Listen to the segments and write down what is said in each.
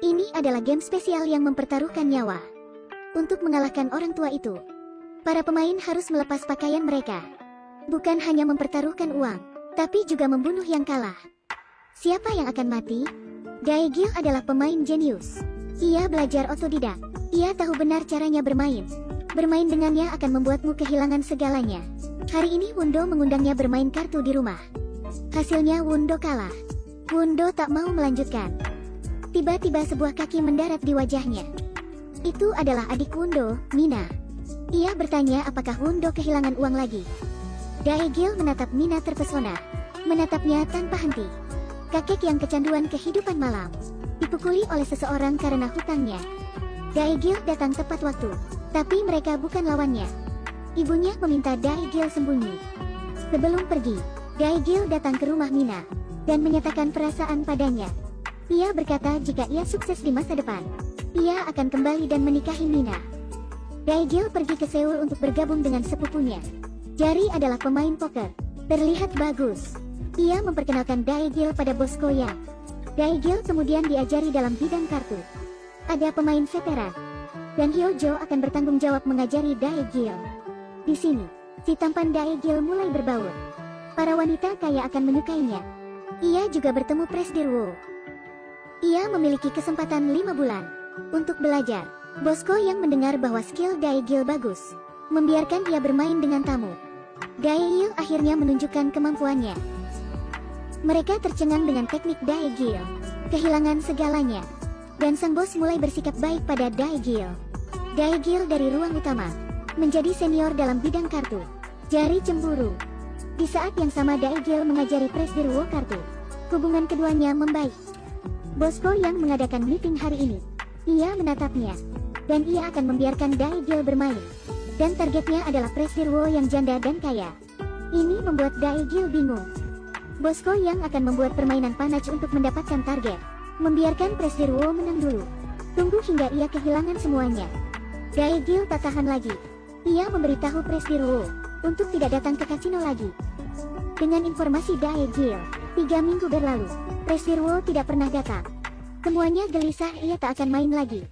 Ini adalah game spesial yang mempertaruhkan nyawa. Untuk mengalahkan orang tua itu, para pemain harus melepas pakaian mereka. Bukan hanya mempertaruhkan uang, tapi juga membunuh yang kalah. Siapa yang akan mati? Daegil adalah pemain jenius. Ia belajar otodidak. Ia tahu benar caranya bermain. Bermain dengannya akan membuatmu kehilangan segalanya. Hari ini Wundo mengundangnya bermain kartu di rumah. Hasilnya Wundo kalah. Wundo tak mau melanjutkan. Tiba-tiba sebuah kaki mendarat di wajahnya. Itu adalah adik Wundo, Mina. Ia bertanya apakah Wundo kehilangan uang lagi. Daegil menatap Mina terpesona. Menatapnya tanpa henti. Kakek yang kecanduan kehidupan malam. Dipukuli oleh seseorang karena hutangnya. Daegil datang tepat waktu. Tapi mereka bukan lawannya. Ibunya meminta Daegil sembunyi. Sebelum pergi, Daegil datang ke rumah Mina. Dan menyatakan perasaan padanya. Ia berkata jika ia sukses di masa depan, ia akan kembali dan menikahi Mina. Daegil pergi ke Seoul untuk bergabung dengan sepupunya. Jari adalah pemain poker. Terlihat bagus. Ia memperkenalkan Daegil pada bos Koyang. Daegil kemudian diajari dalam bidang kartu. Ada pemain veteran. Dan Hyojo akan bertanggung jawab mengajari Daegil. Di sini, si tampan Daegil mulai berbaur. Para wanita kaya akan menyukainya. Ia juga bertemu Presdirwo. Ia memiliki kesempatan 5 bulan untuk belajar. Bosko yang mendengar bahwa skill Daegil bagus, membiarkan ia bermain dengan tamu. Daegil akhirnya menunjukkan kemampuannya. Mereka tercengang dengan teknik Daegil, kehilangan segalanya. Dan sang bos mulai bersikap baik pada Daegil. Daegil dari ruang utama, menjadi senior dalam bidang kartu. Jari cemburu. Di saat yang sama Daegil mengajari Presdirwo kartu. Hubungan keduanya membaik. Bosko yang mengadakan meeting hari ini. Ia menatapnya. Dan ia akan membiarkan Daegil bermain. Dan targetnya adalah Presdirwo yang janda dan kaya. Ini membuat Daegil bingung. Bosko yang akan membuat permainan panas untuk mendapatkan target. Membiarkan Presdirwo menang dulu. Tunggu hingga ia kehilangan semuanya. Daegil tak tahan lagi. Ia memberitahu Presdirwo untuk tidak datang ke kasino lagi. Dengan informasi Daegil, 3 minggu berlalu, Presdirwo tidak pernah datang. Semuanya gelisah, ia tak akan main lagi.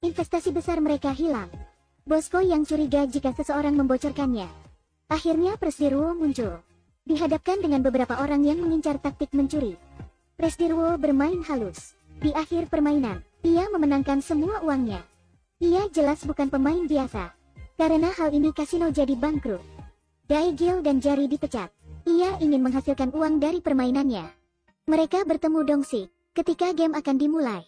Investasi besar mereka hilang. Bosko yang curiga jika seseorang membocorkannya. Akhirnya Presdirwo muncul. Dihadapkan dengan beberapa orang yang mengincar taktik mencuri. Presdirwo bermain halus. Di akhir permainan, ia memenangkan semua uangnya. Ia jelas bukan pemain biasa. Karena hal ini kasino jadi bangkrut. Daegil dan Jari dipecat. Ia ingin menghasilkan uang dari permainannya. Mereka bertemu Dongsik. Ketika game akan dimulai,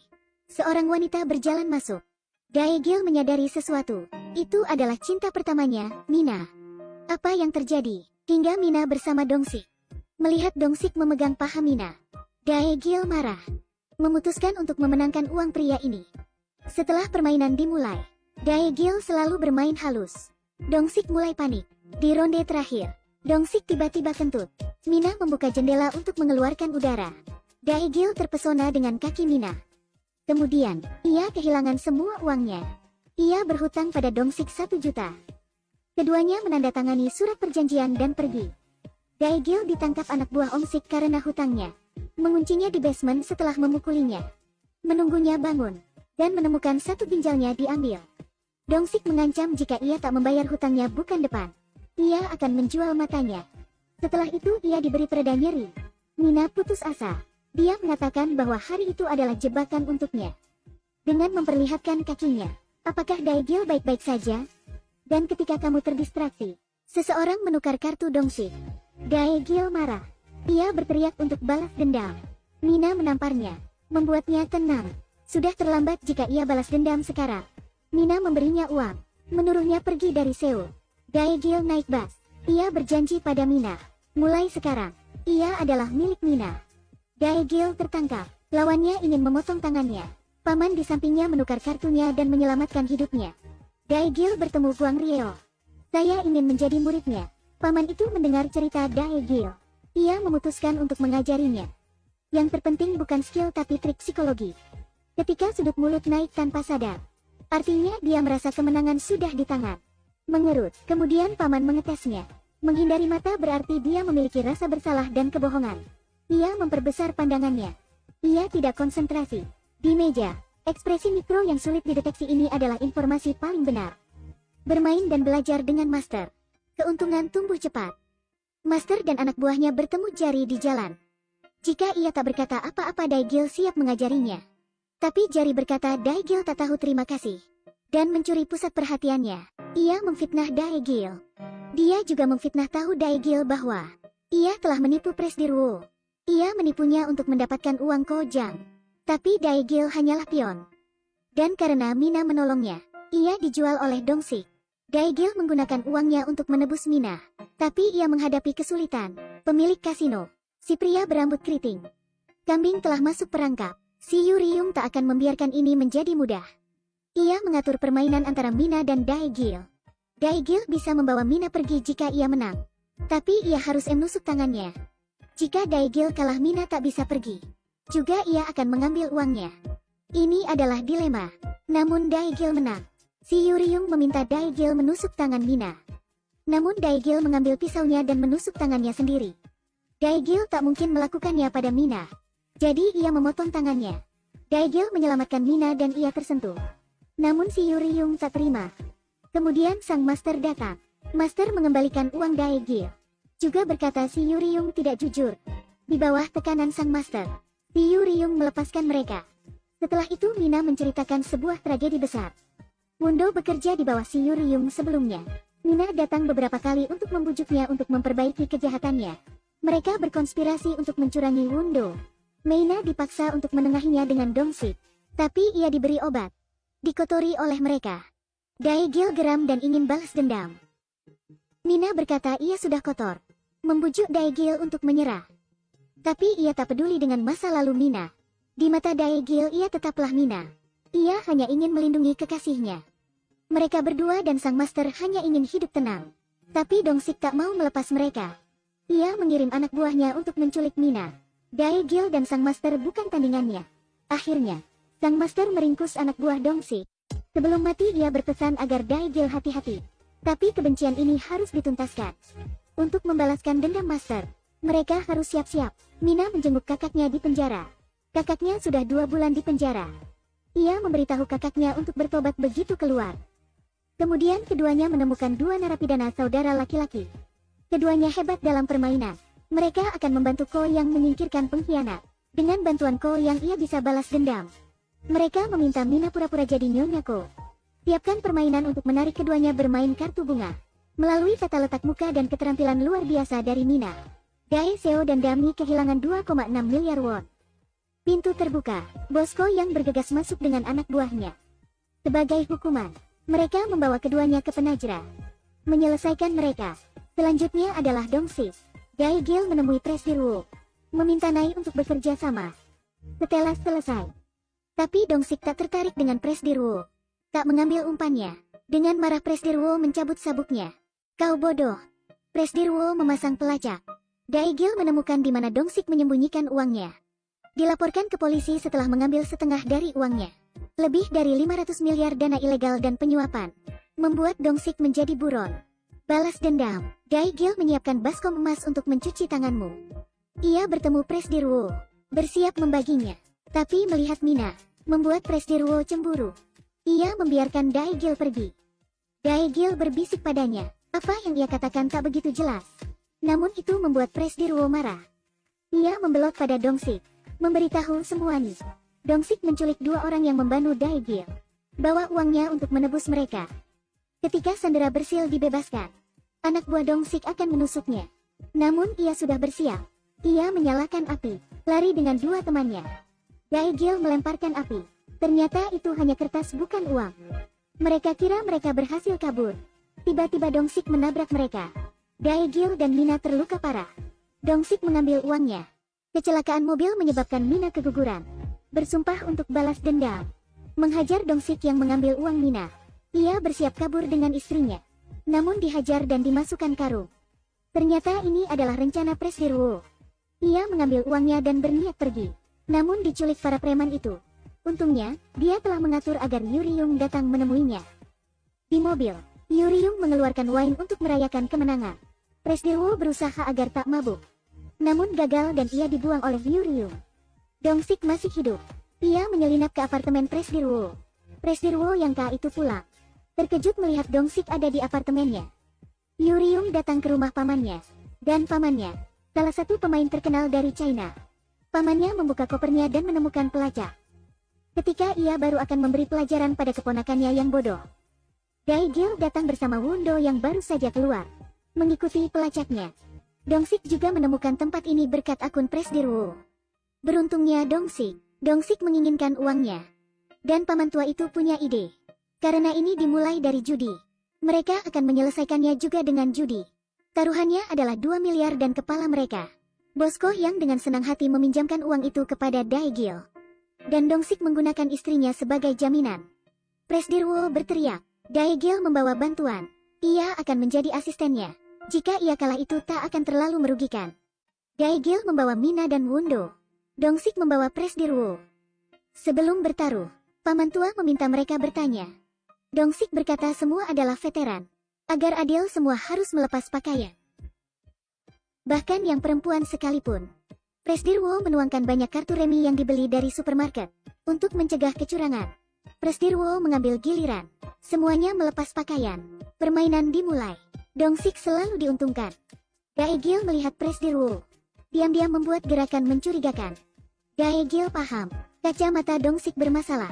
seorang wanita berjalan masuk. Daegil menyadari sesuatu. Itu adalah cinta pertamanya, Mina. Apa yang terjadi? Hingga Mina bersama Dongsik. Melihat Dongsik memegang paha Mina, Daegil marah. Memutuskan untuk memenangkan uang pria ini. Setelah permainan dimulai, Daegil selalu bermain halus. Dongsik mulai panik. Di ronde terakhir, Dongsik tiba-tiba kentut. Mina membuka jendela untuk mengeluarkan udara. Daegil terpesona dengan kaki Mina. Kemudian, ia kehilangan semua uangnya. Ia berhutang pada Dongsik 1 juta. Keduanya menandatangani surat perjanjian dan pergi. Daegil ditangkap anak buah Ongsik karena hutangnya. Menguncinya di basement setelah memukulinya. Menunggunya bangun. Dan menemukan 1 ginjalnya diambil. Dongsik mengancam jika ia tak membayar hutangnya bukan depan, ia akan menjual matanya. Setelah itu ia diberi pereda nyeri. Mina putus asa. Dia mengatakan bahwa hari itu adalah jebakan untuknya. Dengan memperlihatkan kakinya. Apakah Daegil baik-baik saja? Dan ketika kamu terdistraksi, seseorang menukar kartu Dongsik. Daegil marah. Ia berteriak untuk balas dendam. Mina menamparnya, membuatnya tenang. Sudah terlambat jika ia balas dendam sekarang. Mina memberinya uang, menuruhnya pergi dari Seoul. Daegil naik bus. Ia berjanji pada Mina. Mulai sekarang, ia adalah milik Mina. Daegil tertangkap. Lawannya ingin memotong tangannya. Paman di sampingnya menukar kartunya dan menyelamatkan hidupnya. Daegil bertemu Guang Rieo. Saya ingin menjadi muridnya. Paman itu mendengar cerita Daegil. Ia memutuskan untuk mengajarinya. Yang terpenting bukan skill tapi trik psikologi. Ketika sudut mulut naik tanpa sadar, artinya dia merasa kemenangan sudah di tangan. Mengerut, kemudian paman mengetesnya. Menghindari mata berarti dia memiliki rasa bersalah dan kebohongan. Ia memperbesar pandangannya. Ia tidak konsentrasi. Di meja, Ekspresi mikro yang sulit dideteksi ini adalah informasi paling benar. Bermain dan belajar dengan Master. Keuntungan tumbuh cepat. Master dan anak buahnya bertemu jari di jalan. Jika ia tak berkata apa-apa, Daigil siap mengajarinya. Tapi jari berkata Daigil tak tahu terima kasih. Dan mencuri pusat perhatiannya. Ia memfitnah Daigil. Dia juga memfitnah tahu Daigil bahwa ia telah menipu Presdirwo. Ia menipunya untuk mendapatkan uang Kojang. Tapi Daigil hanyalah pion. Dan karena Mina menolongnya, ia dijual oleh Dongsik. Daigil menggunakan uangnya untuk menebus Mina. Tapi ia menghadapi kesulitan. Pemilik kasino, si pria berambut keriting kambing telah masuk perangkap. Si Yuriung tak akan membiarkan ini menjadi mudah. Ia mengatur permainan antara Mina dan Daigil. Daigil bisa membawa Mina pergi jika ia menang. Tapi ia harus menusuk tangannya. Jika Daigil kalah, Mina tak bisa pergi. Juga ia akan mengambil uangnya. Ini adalah dilema. Namun Daigil menang. Si Yuriung meminta Daigil menusuk tangan Mina. Namun Daigil mengambil pisaunya dan menusuk tangannya sendiri. Daigil tak mungkin melakukannya pada Mina. Jadi ia memotong tangannya. Daigil menyelamatkan Mina dan ia tersentuh. Namun si Yuriung tak terima. Kemudian sang Master datang. Master mengembalikan uang Daigil. Juga berkata si Yuriung tidak jujur. Di bawah tekanan sang Master, si Yuriung melepaskan mereka. Setelah itu Mina menceritakan sebuah tragedi besar. Wundo bekerja di bawah si Yuriung sebelumnya. Mina datang beberapa kali untuk membujuknya untuk memperbaiki kejahatannya. Mereka berkonspirasi untuk mencurangi Wundo. Mina dipaksa untuk menengahinya dengan Dongsik. Tapi ia diberi obat. Dikotori oleh mereka. Daigil geram dan ingin balas dendam. Mina berkata ia sudah kotor. Membujuk Daigil untuk menyerah. Tapi ia tak peduli dengan masa lalu Mina. Di mata Daigil ia tetaplah Mina. Ia hanya ingin melindungi kekasihnya. Mereka berdua dan sang Master hanya ingin hidup tenang. Tapi Dongsik tak mau melepas mereka. Ia mengirim anak buahnya untuk menculik Mina. Daigil dan sang Master bukan tandingannya. Akhirnya, sang Master meringkus anak buah Dongsik. Sebelum mati ia berpesan agar Daigil hati-hati. Tapi kebencian ini harus dituntaskan. Untuk membalaskan dendam Master, mereka harus siap-siap. Mina menjenguk kakaknya di penjara. Kakaknya sudah 2 bulan di penjara. Ia memberitahu kakaknya untuk bertobat begitu keluar. Kemudian keduanya menemukan 2 narapidana saudara laki-laki. Keduanya hebat dalam permainan. Mereka akan membantu Ko yang menyingkirkan pengkhianat. Dengan bantuan Ko yang ia bisa balas dendam. Mereka meminta Mina pura-pura jadi Nyonya Ko. Siapkan permainan untuk menarik keduanya bermain kartu bunga. Melalui tata letak muka dan keterampilan luar biasa dari Mina, Dae Seo dan Dami kehilangan 2,6 miliar won. Pintu terbuka. Bos Ko yang bergegas masuk dengan anak buahnya. Sebagai hukuman, mereka membawa keduanya ke penajra. Menyelesaikan mereka. Selanjutnya adalah Dongsik. Daigil menemui Presdirwo. Meminta Nai untuk bekerja sama. Setelah selesai. Tapi Dongsik tak tertarik dengan Presdirwo. Tak mengambil umpannya. Dengan marah Presdirwo mencabut sabuknya. Kau bodoh. Presdirwo memasang pelacak. Daigil menemukan di mana Dongsik menyembunyikan uangnya. Dilaporkan ke polisi setelah mengambil setengah dari uangnya. Lebih dari 500 miliar dana ilegal dan penyuapan. Membuat Dongsik menjadi buron. Balas dendam. Daigil menyiapkan baskom emas untuk mencuci tanganmu. Ia bertemu Presdirwo. Bersiap membaginya. Tapi melihat Mina, membuat Presdirwo cemburu. Ia membiarkan Daigil pergi. Daigil berbisik padanya. Apa yang ia katakan tak begitu jelas. Namun itu membuat Presdirwo marah. Ia membelot pada Dongsik. Memberitahu semuanya. Dongsik menculik 2 orang yang membantu Daigil. Bawa uangnya untuk menebus mereka. Ketika sandera bersil dibebaskan, anak buah Dongsik akan menusuknya. Namun ia sudah bersiap. Ia menyalakan api. Lari dengan 2 temannya. Daigil melemparkan api. Ternyata itu hanya kertas bukan uang. Mereka kira mereka berhasil kabur. Tiba-tiba Dongsik menabrak mereka. Daigil dan Mina terluka parah. Dongsik mengambil uangnya. Kecelakaan mobil menyebabkan Mina keguguran. Bersumpah untuk balas dendam. Menghajar Dongsik yang mengambil uang Mina. Ia bersiap kabur dengan istrinya. Namun dihajar dan dimasukkan karung. Ternyata ini adalah rencana Presdirwo. Ia mengambil uangnya dan berniat pergi. Namun diculik para preman itu. Untungnya, dia telah mengatur agar Yuriung datang menemuinya. Di mobil, Yuriung mengeluarkan wine untuk merayakan kemenangan. Presdirwo berusaha agar tak mabuk. Namun gagal dan ia dibuang oleh Yuriung. Dongsik masih hidup. Ia menyelinap ke apartemen Presdirwo. Presdirwo yang kala itu pulang. Terkejut melihat Dongsik ada di apartemennya. Yurium datang ke rumah pamannya. Dan pamannya, salah satu pemain terkenal dari China. Pamannya membuka kopernya dan menemukan pelacak. Ketika ia baru akan memberi pelajaran pada keponakannya yang bodoh, Daigil datang bersama Wundo yang baru saja keluar, mengikuti pelacaknya. Dongsik juga menemukan tempat ini berkat akun Presdirwo. Beruntungnya Dongsik menginginkan uangnya. Dan paman tua itu punya ide. Karena ini dimulai dari judi. Mereka akan menyelesaikannya juga dengan judi. Taruhannya adalah 2 miliar dan kepala mereka. Bosko yang dengan senang hati meminjamkan uang itu kepada Daigil. Dan Dongsik menggunakan istrinya sebagai jaminan. Presdirwo berteriak. Daigil membawa bantuan. Ia akan menjadi asistennya. Jika ia kalah itu tak akan terlalu merugikan. Daigil membawa Mina dan Wundo. Dongsik membawa Presdirwo. Sebelum bertaruh, paman tua meminta mereka bertanya. Dongsik berkata semua adalah veteran. Agar adil semua harus melepas pakaian. Bahkan yang perempuan sekalipun. Presdirwo menuangkan banyak kartu remi yang dibeli dari supermarket. Untuk mencegah kecurangan. Presdirwo mengambil giliran. Semuanya melepas pakaian. Permainan dimulai. Dongsik selalu diuntungkan. Daigil melihat Presdirwo. Diam-diam membuat gerakan mencurigakan. Daigil paham. Kacamata Dongsik bermasalah.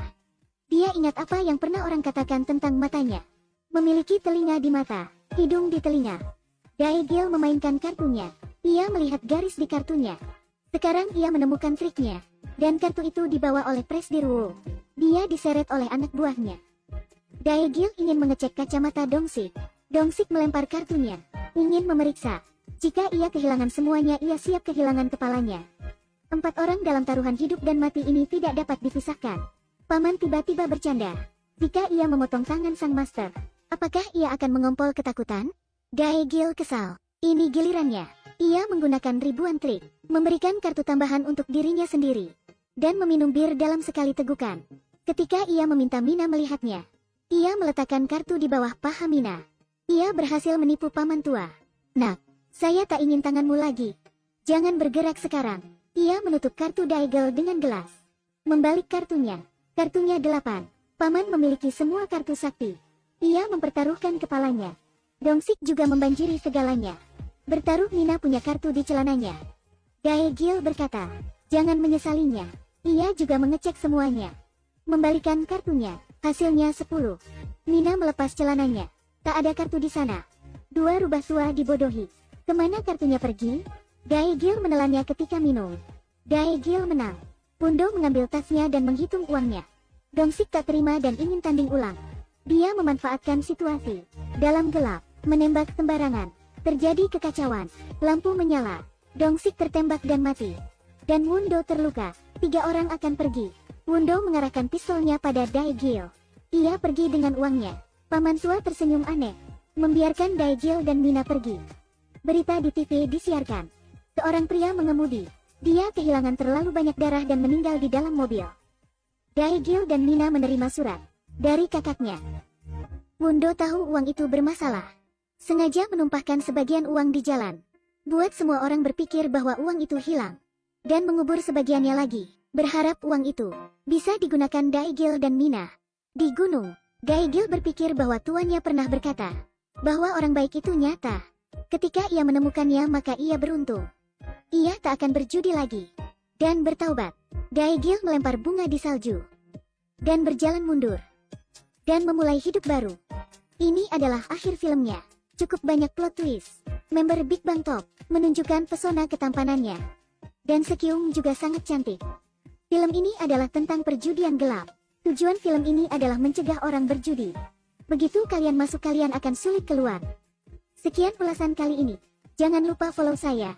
Dia ingat apa yang pernah orang katakan tentang matanya. Memiliki telinga di mata, hidung di telinga. Daigil memainkan kartunya. Ia melihat garis di kartunya. Sekarang ia menemukan triknya. Dan kartu itu dibawa oleh Presdirwo. Dia diseret oleh anak buahnya. Daigil ingin mengecek kacamata Dongsik. Dongsik melempar kartunya. Ingin memeriksa. Jika ia kehilangan semuanya, ia siap kehilangan kepalanya. 4 orang dalam taruhan hidup dan mati ini tidak dapat dipisahkan. Paman tiba-tiba bercanda. Jika ia memotong tangan sang master, apakah ia akan mengompol ketakutan? Daigil kesal. Ini gilirannya. Ia menggunakan ribuan trik. Memberikan kartu tambahan untuk dirinya sendiri. Dan meminum bir dalam sekali tegukan. Ketika ia meminta Mina melihatnya, ia meletakkan kartu di bawah paha Mina. Ia berhasil menipu paman tua. Nak, saya tak ingin tanganmu lagi. Jangan bergerak sekarang. Ia menutup kartu Daigil dengan gelas. Membalik kartunya. Kartunya 8. Paman memiliki semua kartu sakti. Ia mempertaruhkan kepalanya. Dongsik juga membanjiri segalanya. Bertaruh Mina punya kartu di celananya. Daigil berkata, jangan menyesalinya. Ia juga mengecek semuanya. Membalikan kartunya. Hasilnya 10. Mina melepas celananya. Tak ada kartu di sana. 2 rubah tua dibodohi. Kemana kartunya pergi? Daigil menelannya ketika minum. Daigil menang. Wundo mengambil tasnya dan menghitung uangnya. Dongsik tak terima dan ingin tanding ulang. Dia memanfaatkan situasi. Dalam gelap, menembak sembarangan. Terjadi kekacauan. Lampu menyala. Dongsik tertembak dan mati. Dan Wundo terluka. 3 orang akan pergi. Wundo mengarahkan pistolnya pada Daigil. Ia pergi dengan uangnya. Paman tua tersenyum aneh. Membiarkan Daigil dan Mina pergi. Berita di TV disiarkan. Seorang pria mengemudi. Dia kehilangan terlalu banyak darah dan meninggal di dalam mobil. Daigil dan Mina menerima surat dari kakaknya. Wundo tahu uang itu bermasalah. Sengaja menumpahkan sebagian uang di jalan. Buat semua orang berpikir bahwa uang itu hilang. Dan mengubur sebagiannya lagi. Berharap uang itu bisa digunakan Daigil dan Mina. Di gunung, Daigil berpikir bahwa tuannya pernah berkata bahwa orang baik itu nyata. Ketika ia menemukannya maka ia beruntung. Ia tak akan berjudi lagi. Dan bertaubat. Daigil melempar bunga di salju. Dan berjalan mundur. Dan memulai hidup baru. Ini adalah akhir filmnya. Cukup banyak plot twist. Member Big Bang Top menunjukkan pesona ketampanannya. Dan Sekyung juga sangat cantik. Film ini adalah tentang perjudian gelap. Tujuan film ini adalah mencegah orang berjudi. Begitu kalian masuk kalian akan sulit keluar. Sekian ulasan kali ini. Jangan lupa follow saya.